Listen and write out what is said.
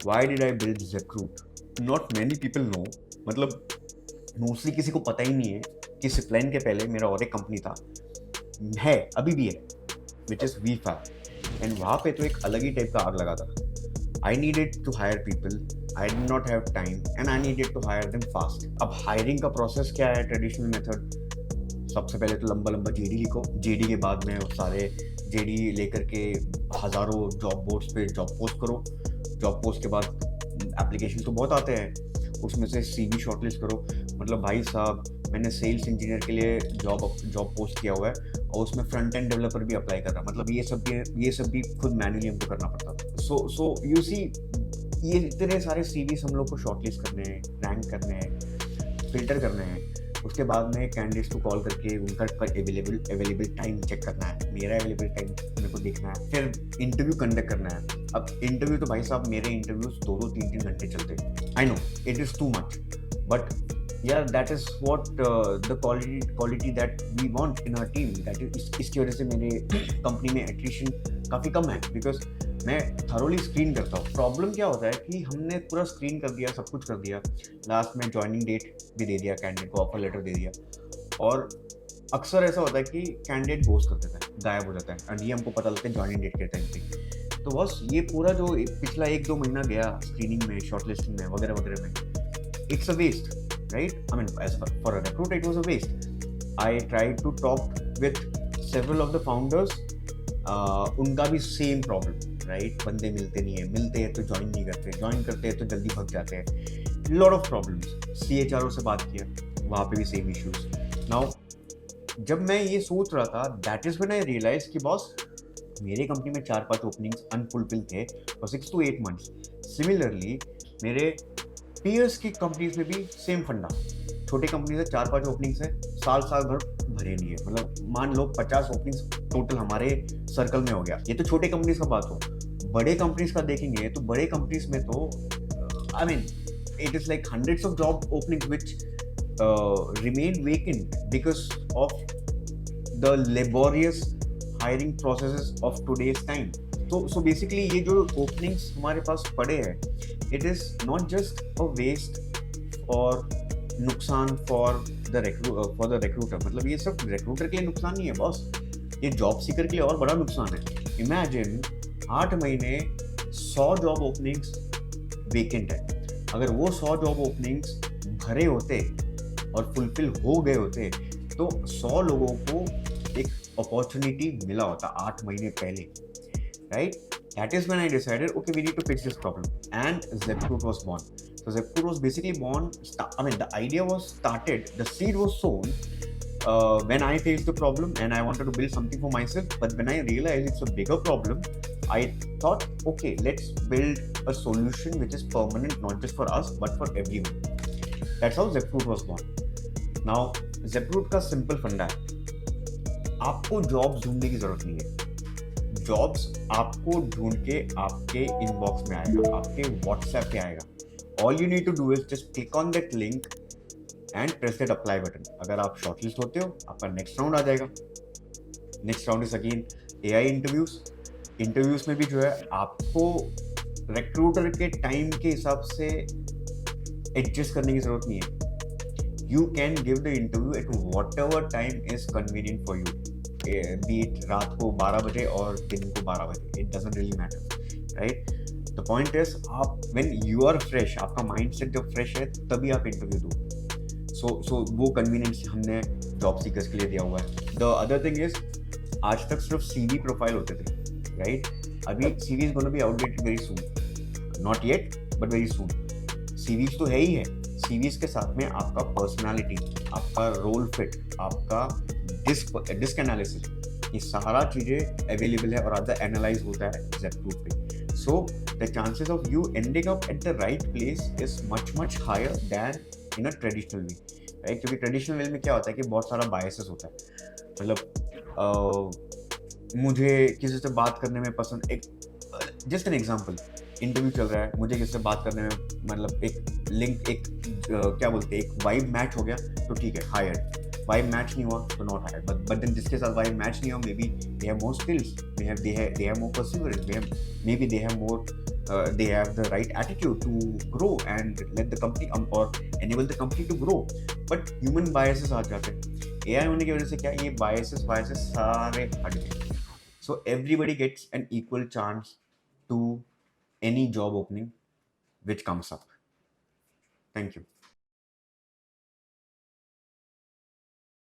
Why did I build Zeproot? Not many people know. मतलब mostly किसी को पता ही नहीं है कि Zipline के पहले मेरा और एक कंपनी था, है अभी भी है, विच इज़ VFab, एंड वहाँ पे तो एक अलग ही टाइप का आग लगा था. I needed to hire people. I did not have time and I needed to hire them fast. अब हायरिंग का प्रोसेस क्या है? ट्रेडिशनल मेथड, सबसे पहले तो लंबा लंबा जेडी लिखो, जेडी के बाद में वो सारे जेडी लेकर के हज़ारों जॉब बोर्ड्स पे जॉब पोस्ट करो, जॉब पोस्ट के बाद एप्लीकेशन तो बहुत आते हैं, उसमें से सीवी शॉर्टलिस्ट करो. मतलब भाई साहब, मैंने सेल्स इंजीनियर के लिए जॉब पोस्ट किया हुआ है और उसमें फ्रंट एंड डेवलपर भी अप्लाई कर रहा. मतलब ये सब भी खुद मैन्युअली हमको करना पड़ता था. सो यू सी, ये इतने सारे सीवीज हम लोग को शॉर्टलिस्ट करने हैं, रैंक करने हैं, फिल्टर करने हैं. उसके बाद में कैंडिडेट्स को कॉल करके उनका अवेलेबल टाइम चेक करना है, मेरा अवेलेबल टाइम मेरे को देखना है, फिर इंटरव्यू कंडक्ट करना है. अब इंटरव्यू तो भाई साहब, मेरे इंटरव्यूज 2-3 घंटे चलते हैं. I know it is too much, but yeah, that is what the quality that we want in our team. That is, इसकी वजह से मेरे कंपनी में एट्रिशन काफ़ी कम है, बिकॉज मैं थरोली स्क्रीन करता हूँ. प्रॉब्लम क्या होता है कि हमने पूरा स्क्रीन कर दिया, सब कुछ कर दिया, लास्ट में ज्वाइनिंग डेट भी दे दिया, कैंडिडेट को ऑफर लेटर दे दिया, और अक्सर ऐसा होता है कि कैंडिडेट घोस्ट कर देता है, गायब हो जाता है, और ये हमको पता लगता है ज्वाइनिंग डेट के टाइम पे. तो बस ये पूरा जो पिछला 1-2 महीना गया स्क्रीनिंग में, शॉर्टलिस्टिंग में, वगैरह वगैरह में, it's a waste. Right? I mean, as for a recruiter, it was a waste. I tried to talk with several of the founders. उनका भी सेम प्रॉब्लम, राइट? बंदे मिलते नहीं है, मिलते हैं तो ज्वाइन नहीं करते, ज्वाइन करते हैं तो जल्दी भाग जाते हैं. Lot of problems. CHRO से बात किया, वहाँ पे भी सेम इश्यूज. नाउ जब मैं ये सोच रहा था, that is when I realize कि बॉस, मेरे कंपनी में 4-5 ओपनिंग्स अनफुलफिल थे फॉर 6 to 8 months. सिमिलरली मेरे पीयर्स की कंपनीज में भी सेम फंडा. छोटे कंपनी से 4-5 ओपनिंग्स है, साल भर भरे नहीं है. मतलब मान लो 50 ओपनिंग्स टोटल हमारे सर्कल में हो गया. ये तो छोटे कंपनीज का बात हो. बड़े कंपनीज का देखेंगे तो बड़े कंपनीज में तो I mean it is like hundreds of job openings which remain vacant because of the laborious hiring processes of today's time. So basically ये जो ओपनिंग्स हमारे पास पड़े हैं, it is not just a waste और नुकसान फॉर द रिक्रूटर. मतलब ये सिर्फ रिक्रूटर के लिए नुकसान नहीं है बॉस, ये जॉब सीकर के लिए और बड़ा नुकसान है. इमेजिन 8 महीने 100 जॉब ओपनिंग्स वेकेंट है. अगर वो 100 जॉब ओपनिंग्स भरे होते और फुलफिल हो गए होते तो 100 लोगों को एक अपॉर्चुनिटी मिला होता 8 महीने पहले. Right? That is when I decided, okay, we need to fix this problem. And Zeproot was born. So Zeproot was basically born, the idea was started, the seed was sown when I faced the problem and I wanted to build something for myself. But when I realized it's a bigger problem, I thought, okay, let's build a solution which is permanent, not just for us, but for everyone. That's how Zeproot was born. Now, Zeproot का simple फंडा है, आपको job ढूंढने की जरूरत नहीं है. Jobs आपको ढूंढ के आपके इनबॉक्स में आएगा, आपके व्हाट्सएप पे आएगा. All you need to do is just click on that link and press that apply button. अगर आप शॉर्टलिस्ट होते हो, आपका नेक्स्ट राउंड आ जाएगा. Next round is again AI interviews में भी जो है आपको रिक्रूटर के टाइम के हिसाब से एडजस्ट करने की जरूरत नहीं है. You can give the interview at what ever time is convenient for you, B it रात को 12 बजे और दिन को 12 बजे, it doesn't really matter, right? The point is, आप व्हेन यू आर फ्रेश, आपका माइंडसेट जब फ्रेश है तभी आप इंटरव्यू दो. सो वो कन्वीनियंस हमने जॉब सीकर्स के लिए दिया हुआ है. द अदर थिंग इज, आज तक सिर्फ CV प्रोफाइल होते थे, राइट? अभी CV is gonna be outdated very soon, not yet but very soon. CVs तो है ही है, CVs के साथ में आपका पर्सनालिटी, आपका रोल फिट, आपका डिस्क एनालिसिस, ये सारा चीज़ें अवेलेबल है और आधा एनालाइज होता है Zeproot पे. So the chances of you ending up at the right place is much higher than in a traditional way, right? क्योंकि ट्रेडिशनल वे में क्या होता है कि बहुत सारा बायसेस होता है. मतलब मुझे किसी से बात करने में पसंद, एक जस्ट एन एग्जांपल, इंटरव्यू चल रहा है, मुझे किसी से बात करने में मतलब एक लिंक, एक क्या बोलते हैं, एक वाइब मैच हो गया तो ठीक है, हायर्ड. वाइब मैच नहीं हुआ तो नॉट हायर्ड. बट देन जिसके साथ वाइब मैच नहीं हुआ, may be they have more skills, they have more perseverance, maybe they have more they have the right attitude to grow and let the company or enable the company to grow. But human biases आ जाते हैं. AI होने की वजह से क्या ये biases सारे हट गए. So everybody gets an equal chance to any job opening which comes up. Thank you.